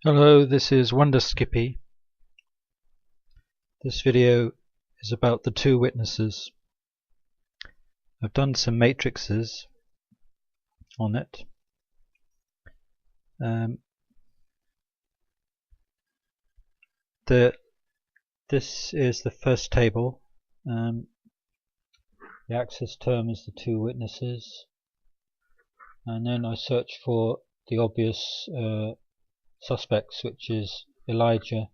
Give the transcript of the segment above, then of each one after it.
Hello, this is Wonder Skippy. This video is about the two witnesses. I've done some matrices on it. This is the first table. The axis term is the two witnesses, and then I search for the obvious suspects, which is Elijah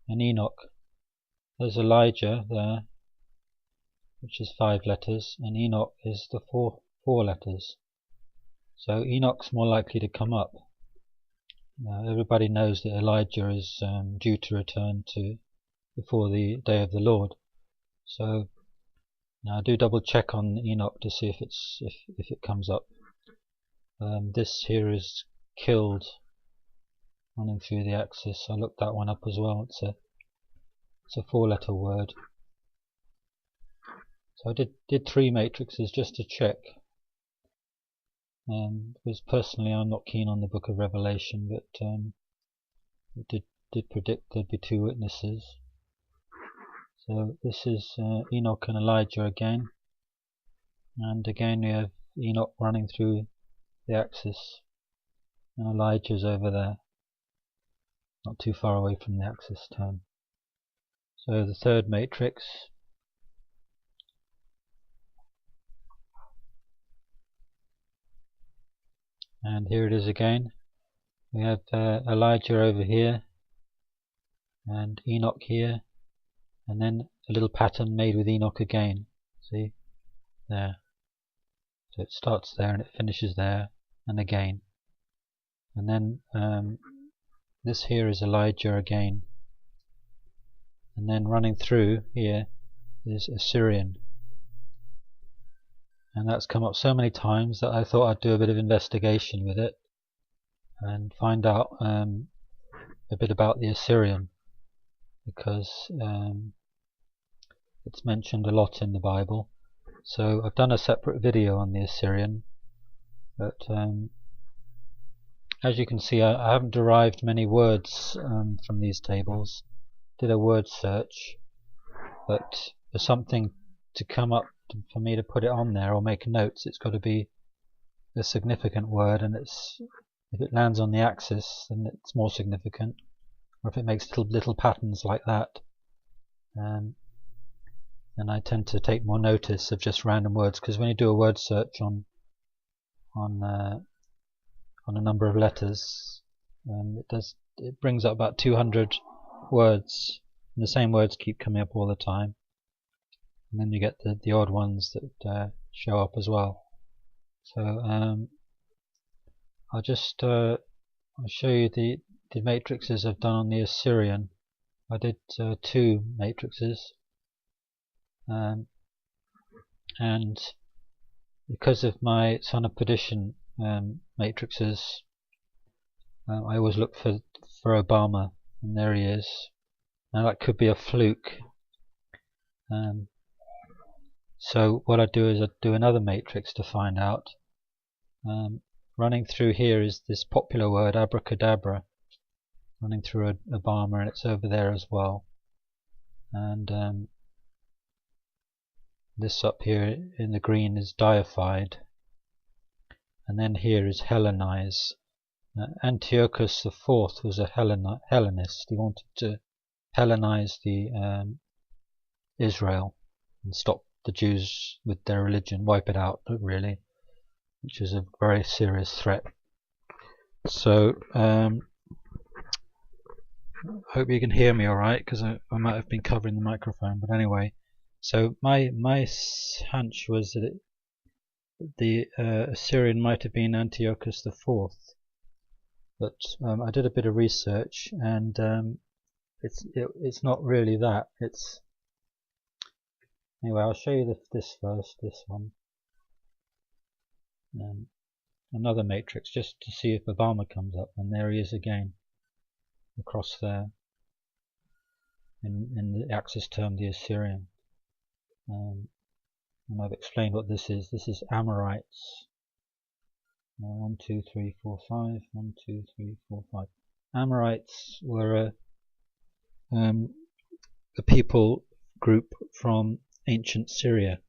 and Enoch. There's Elijah there, which is 5 letters, and Enoch is the four letters. So Enoch's more likely to come up. Now, everybody knows that Elijah is due to return before the day of the Lord. So now I do double check on Enoch to see if it comes up. This here is killed, running through the axis. I looked that one up as well. It's a 4-letter word. So I did 3 matrices just to check. Because personally I'm not keen on the book of Revelation, but it did predict there'd be 2 witnesses. So this is Enoch and Elijah again, and again we have Enoch running through the axis, and Elijah's over there, not too far away from the axis term. So the third matrix, and here it is again. We have Elijah over here and Enoch here, and then a little pattern made with Enoch again. See there, so it starts there and it finishes there and again, and then this here is Elijah again, and then running through here is Assyrian. And that's come up so many times that I thought I'd do a bit of investigation with it and find out a bit about the Assyrian, because it's mentioned a lot in the Bible. So I've done a separate video on the Assyrian, but as you can see I haven't derived many words from these tables. Did a word search, but for something to come up for me to put it on there or make notes, it's got to be a significant word, and if it lands on the axis then it's more significant, or if it makes little patterns like that, then I tend to take more notice of just random words, because when you do a word search on a number of letters, it brings up about 200 words, and the same words keep coming up all the time. And then you get the odd ones that show up as well. So I'll show you the matrices I've done on the Assyrian. I did 2 matrices, and because of my Son of Perdition matrices, I always look for Obama, and there he is. Now that could be a fluke. So what I do is I do another matrix to find out. Running through here is this popular word abracadabra, running through Obama, and it's over there as well. And this up here in the green is deified, and then here is Hellenize. Antiochus IV was a Hellenist. He wanted to Hellenize the Israel and stop the Jews with their religion, wipe it out really, which is a very serious threat. So hope you can hear me alright, because I might have been covering the microphone, but anyway. So my hunch was that the Assyrian might have been Antiochus IV, but I did a bit of research, and it's not really that. Anyway, I'll show you this first, this one. Another matrix, just to see if Obama comes up, and there he is again, across there, in the axis term, the Assyrian. And I've explained what this is. This is Amorites. 1, 2, 3, 4, 5. 1, 2, 3, 4, 5. Amorites were a people group from ancient Syria.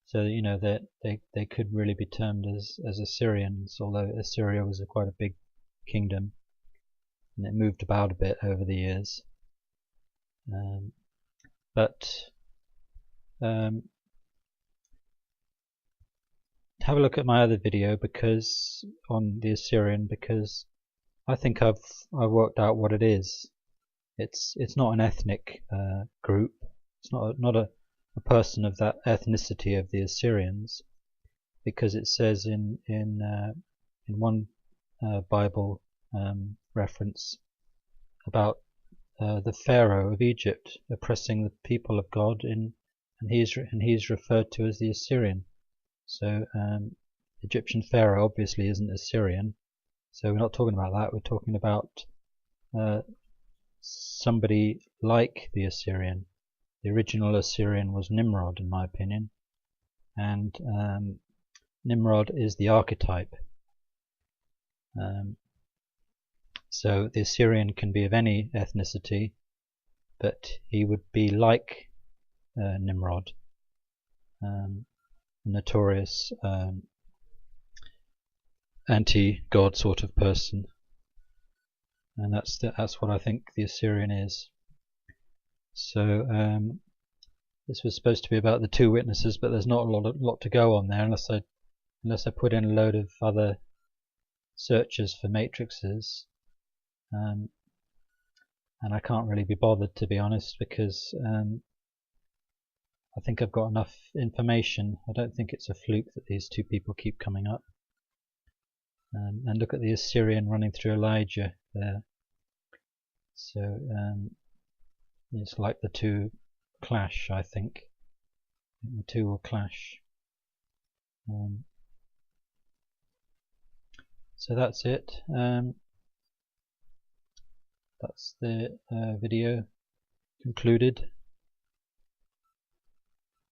So that they could really be termed as Assyrians, although Assyria was quite a big kingdom and it moved about a bit over the years. Have a look at my other video on the Assyrian, because I think I've worked out what it is. It's not an ethnic group. It's not a person of that ethnicity of the Assyrians, because it says in one Bible reference about the Pharaoh of Egypt oppressing the people of God, and he's referred to as the Assyrian. So Egyptian Pharaoh obviously isn't Assyrian, so we're not talking about that. We're talking about somebody like the Assyrian. The original Assyrian was Nimrod, in my opinion, and Nimrod is the archetype. So the Assyrian can be of any ethnicity, but he would be like Nimrod, a notorious anti-God sort of person, and that's what I think the Assyrian is. So this was supposed to be about the two witnesses, but there's not a lot to go on there unless I put in a load of other searches for matrices, and I can't really be bothered, to be honest, because I think I've got enough information. I don't think it's a fluke that these two people keep coming up. And look at the Assyrian running through Elijah there. So it's like the two clash, I think. The two will clash. So that's it. That's the video concluded.